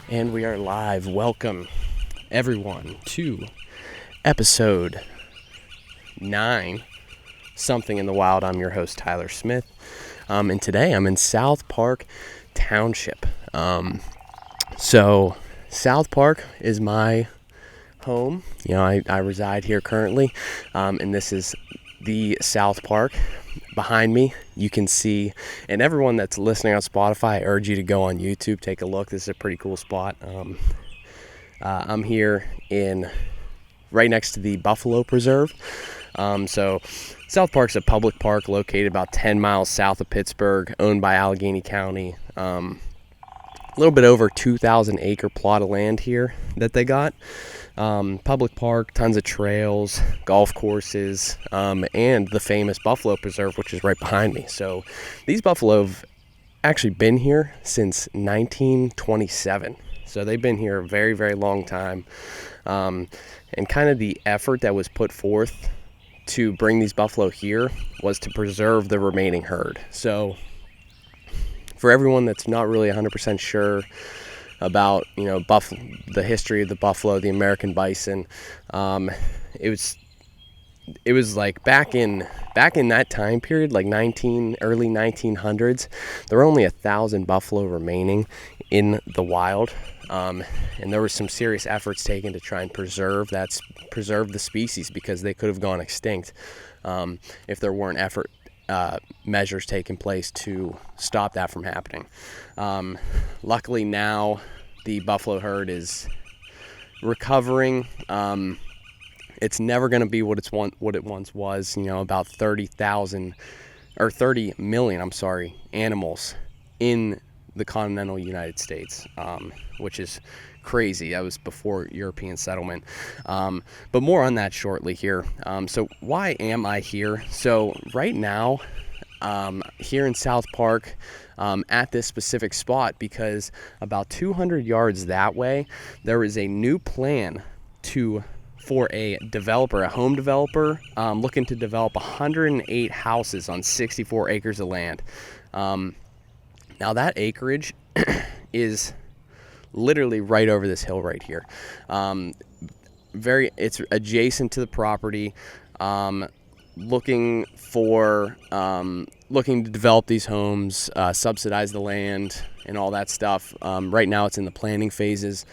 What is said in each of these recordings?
And we are live. Welcome, everyone, to episode 9, Something in the Wild. I'm your host, Tyler Smith. And today I'm in South Park Township. So South Park is my home. You know, I reside here currently. And this is the South Park. Behind me, you can see, and everyone that's listening on Spotify, I urge you to go on YouTube, take a look. This is a pretty cool spot. I'm here right next to the Buffalo Preserve. So South Park's a public park located about 10 miles south of Pittsburgh, owned by Allegheny County. A little bit over 2,000 acre plot of land here that they got. Public park, tons of trails, golf courses, and the famous Buffalo Preserve, which is right behind me. So these buffalo have actually been here since 1927. So they've been here a very, very long time. And kind of the effort that was put forth to bring these buffalo here was to preserve the remaining herd. So for everyone that's not really 100% sure about, you know, the history of the buffalo, the American bison, it was like back in that time period, like early 1900s, there were only 1,000 buffalo remaining in the wild, and there were some serious efforts taken to try and preserve the species, because they could have gone extinct if there weren't measures taking place to stop that from happening. Luckily now the buffalo herd is recovering. It's never going to be what it once was. You know, about 30 million animals in the continental United States, which is crazy. That was before European settlement. But more on that shortly here. So why am I here? So right now, here in South Park, at this specific spot, because about 200 yards that way, there is a new plan for a home developer, looking to develop 108 houses on 64 acres of land. Now that acreage is literally right over this hill right here. It's adjacent to the property. Looking to develop these homes, subsidize the land and all that stuff. Right now it's in the planning phases.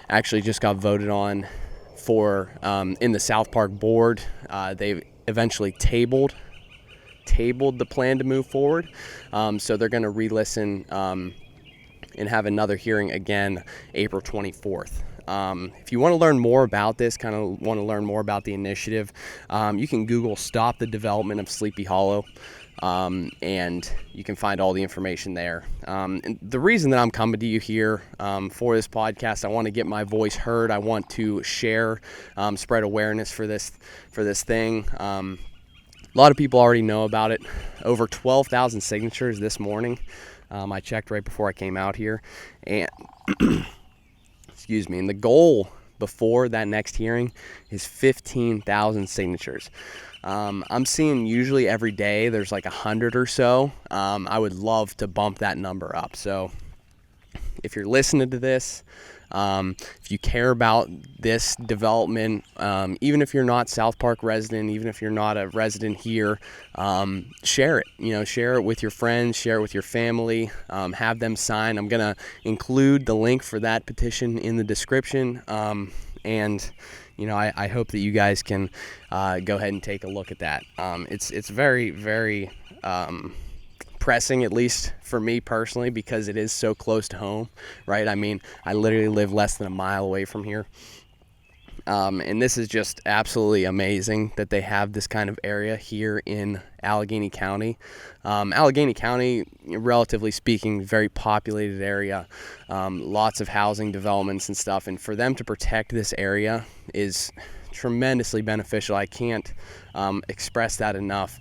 Actually just got voted on in the South Park board. They eventually tabled the plan to move forward. So they're going to re-listen and have another hearing again April 24th. If you want to learn more about this, kind of want to learn more about the initiative, you can Google "Stop the Development of Sleepy Hollow," and you can find all the information there. And the reason that I'm coming to you here for this podcast, I want to get my voice heard. I want to share, spread awareness for this thing. A lot of people already know about it. Over 12,000 signatures this morning. I checked right before I came out here, and excuse me. And the goal before that next hearing is 15,000 signatures. I'm seeing usually every day there's like 100 or so. I would love to bump that number up. So if you're listening to this, if you care about this development, even if you're not South Park resident, even if you're not a resident here, share it. You know, share it with your friends, share it with your family, have them sign. I'm gonna include the link for that petition in the description, and you know, I hope that you guys can go ahead and take a look at that. It's very, very pressing, at least for me personally, because it is so close to home, right? I mean, I literally live less than a mile away from here. And this is just absolutely amazing that they have this kind of area here in Allegheny County. Allegheny County, relatively speaking, very populated area, lots of housing developments and stuff. And for them to protect this area is tremendously beneficial. I can't express that enough.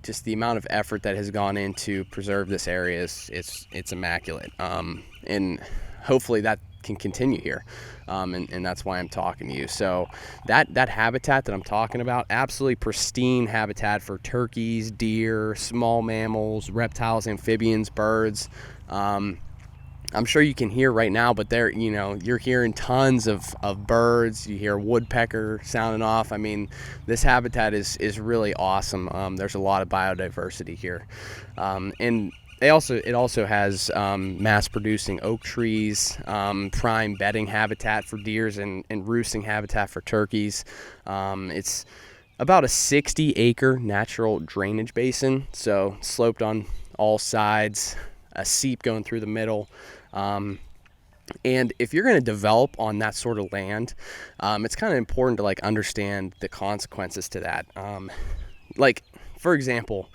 Just the amount of effort that has gone into preserve this area it's immaculate. And hopefully that can continue here. And that's why I'm talking to you. So that habitat that I'm talking about, absolutely pristine habitat for turkeys, deer, small mammals, reptiles, amphibians, birds. I'm sure you can hear right now, but you're hearing tons of birds. You hear woodpecker sounding off. I mean, this habitat is really awesome. There's a lot of biodiversity here, and it also has mass-producing oak trees, prime bedding habitat for deers, and roosting habitat for turkeys. It's about a 60-acre natural drainage basin, so sloped on all sides, a seep going through the middle. And if you're going to develop on that sort of land, it's kind of important to understand the consequences to that. For example,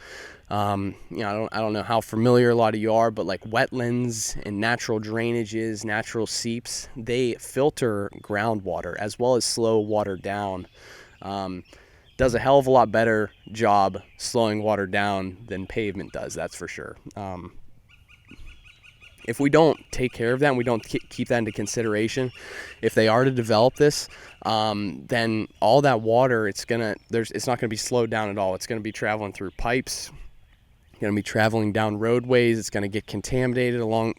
I don't know how familiar a lot of you are, but wetlands and natural drainages, natural seeps, they filter groundwater as well as slow water down. Does a hell of a lot better job slowing water down than pavement does, that's for sure. If we don't take care of that and we don't keep that into consideration, if they are to develop this, then all that water, it's not going to be slowed down at all. It's going to be traveling through pipes, going to be traveling down roadways. It's going to get contaminated along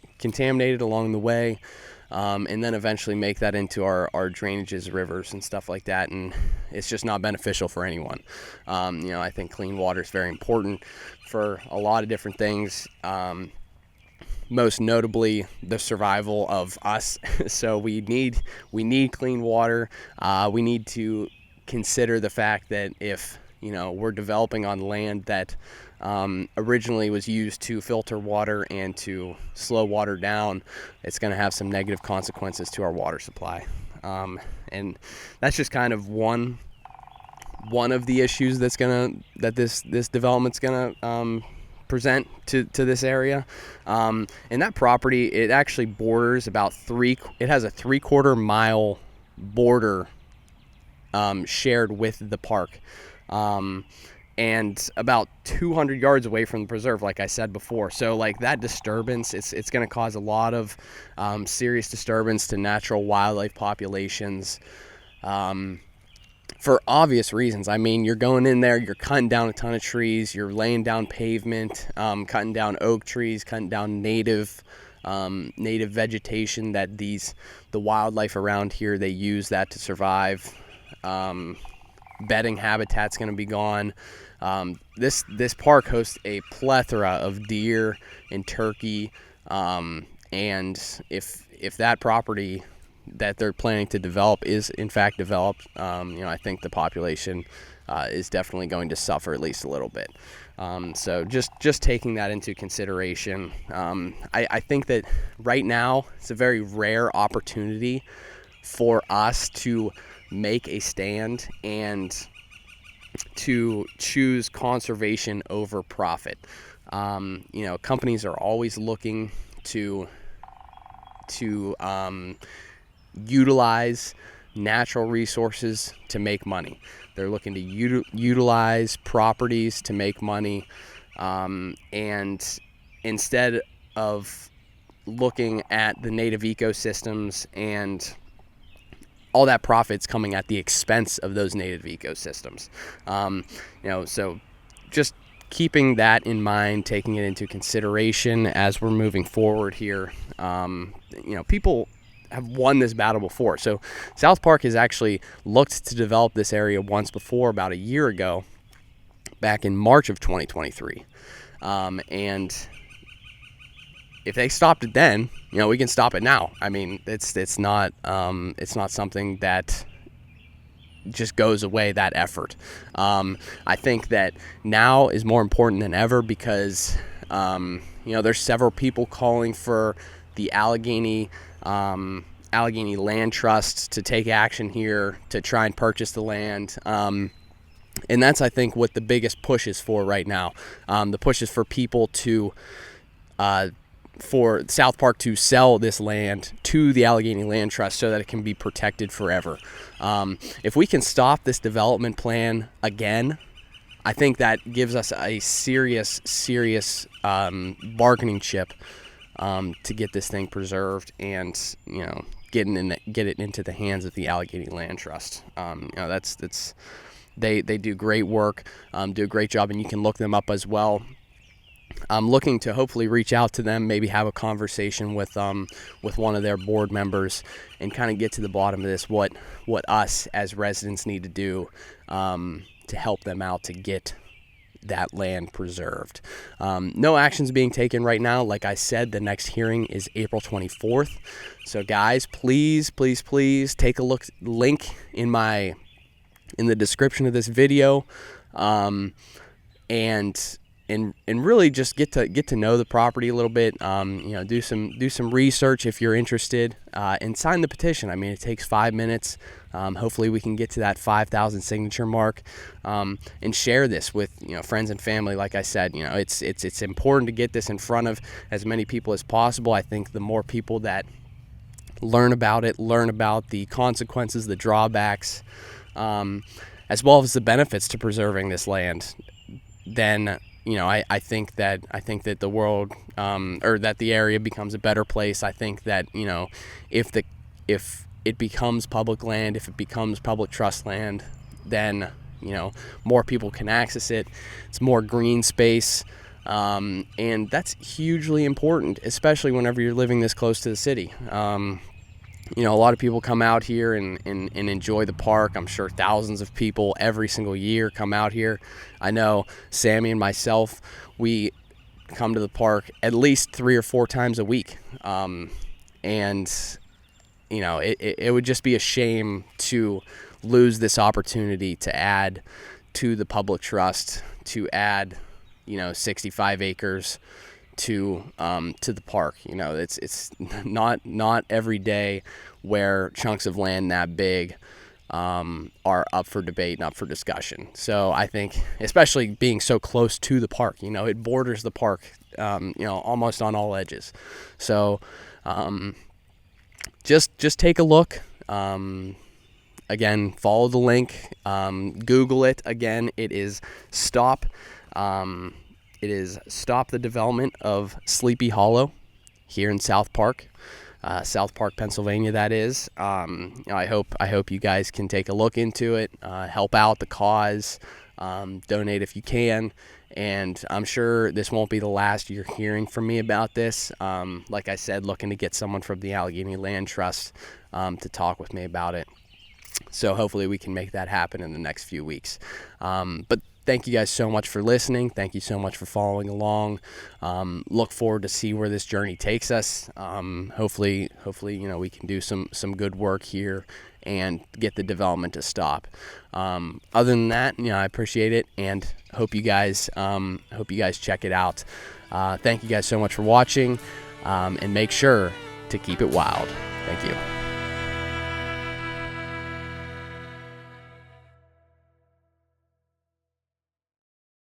the way, and then eventually make that into our drainages, rivers, and stuff like that. And it's just not beneficial for anyone. I think clean water is very important for a lot of different things. Most notably the survival of us. So we need clean water. We need to consider the fact that if we're developing on land that originally was used to filter water and to slow water down, it's going to have some negative consequences to our water supply. And that's just kind of one of the issues that this development's gonna present to this area. And that property, it actually borders it has a 3/4 mile border shared with the park, and about 200 yards away from the preserve, like I said before. So that disturbance, it's going to cause a lot of serious disturbance to natural wildlife populations, for obvious reasons. I mean, you're going in there, you're cutting down a ton of trees, you're laying down pavement, cutting down oak trees, cutting down native vegetation that the wildlife around here, they use that to survive. Bedding habitat's going to be gone. This park hosts a plethora of deer and turkey, and if that property that they're planning to develop is in fact developed, I think the population is definitely going to suffer at least a little bit. So just taking that into consideration, I think that right now it's a very rare opportunity for us to make a stand and to choose conservation over profit. Companies are always looking to utilize natural resources to make money. They're looking to utilize properties to make money, and instead of looking at the native ecosystems and all that profit's coming at the expense of those native ecosystems. So just keeping that in mind, taking it into consideration as we're moving forward here. People have won this battle before. So South Park has actually looked to develop this area once before, about a year ago, back in March of 2023. And if they stopped it then, we can stop it now. I mean, it's not something that just goes away, that effort. I think that now is more important than ever because there's several people calling for the Allegheny Land Trust to take action here to try and purchase the land. And that's, I think, what the biggest push is for right now. The push is for people for South Park to sell this land to the Allegheny Land Trust so that it can be protected forever. If we can stop this development plan again, I think that gives us a serious bargaining chip to get this thing preserved and get it into the hands of the Allegheny Land Trust. They do great work, do a great job, and you can look them up as well. I'm looking to hopefully reach out to them, maybe have a conversation with one of their board members, and kind of get to the bottom of this, what us as residents need to do to help them out to get that land preserved. No actions being taken right now. Like I said, the next hearing is April 24th. So guys, please take a look. Link in the description of this video, and really just get to know the property a little bit. Do some research if you're interested, and sign the petition. I mean, it takes 5 minutes. Hopefully we can get to that 5,000 signature mark, and share this with friends and family. Like I said, it's important to get this in front of as many people as possible. I think the more people that learn about it, learn about the consequences, the drawbacks, as well as the benefits to preserving this land, then I think that the world, or that the area becomes a better place. I think that if it becomes public land, if it becomes public trust land, then more people can access it. It's more green space, and that's hugely important, especially whenever you're living this close to the city. A lot of people come out here and enjoy the park. I'm sure thousands of people every single year come out here. I know Sammy and myself, we come to the park at least 3 or 4 times a week. It would just be a shame to lose this opportunity to add to the public trust, to add 65 acres to the park. It's not every day where chunks of land that big are up for debate and up for discussion. So I think, especially being so close to the park, it borders the park, almost on all edges. So just take a look. Again, follow the link. Google it. Again, it is Stop the Development of Sleepy Hollow here in South Park, Pennsylvania. That is. I hope you guys can take a look into it, help out the cause, donate if you can, and I'm sure this won't be the last you're hearing from me about this. Like I said, looking to get someone from the Allegheny Land Trust to talk with me about it. So hopefully we can make that happen in the next few weeks. But thank you guys so much for listening. Thank you so much for following along. Look forward to see where this journey takes us. Hopefully, we can do some good work here and get the development to stop. Other than that, I appreciate it and hope you guys check it out. Thank you guys so much for watching, and make sure to keep it wild. Thank you.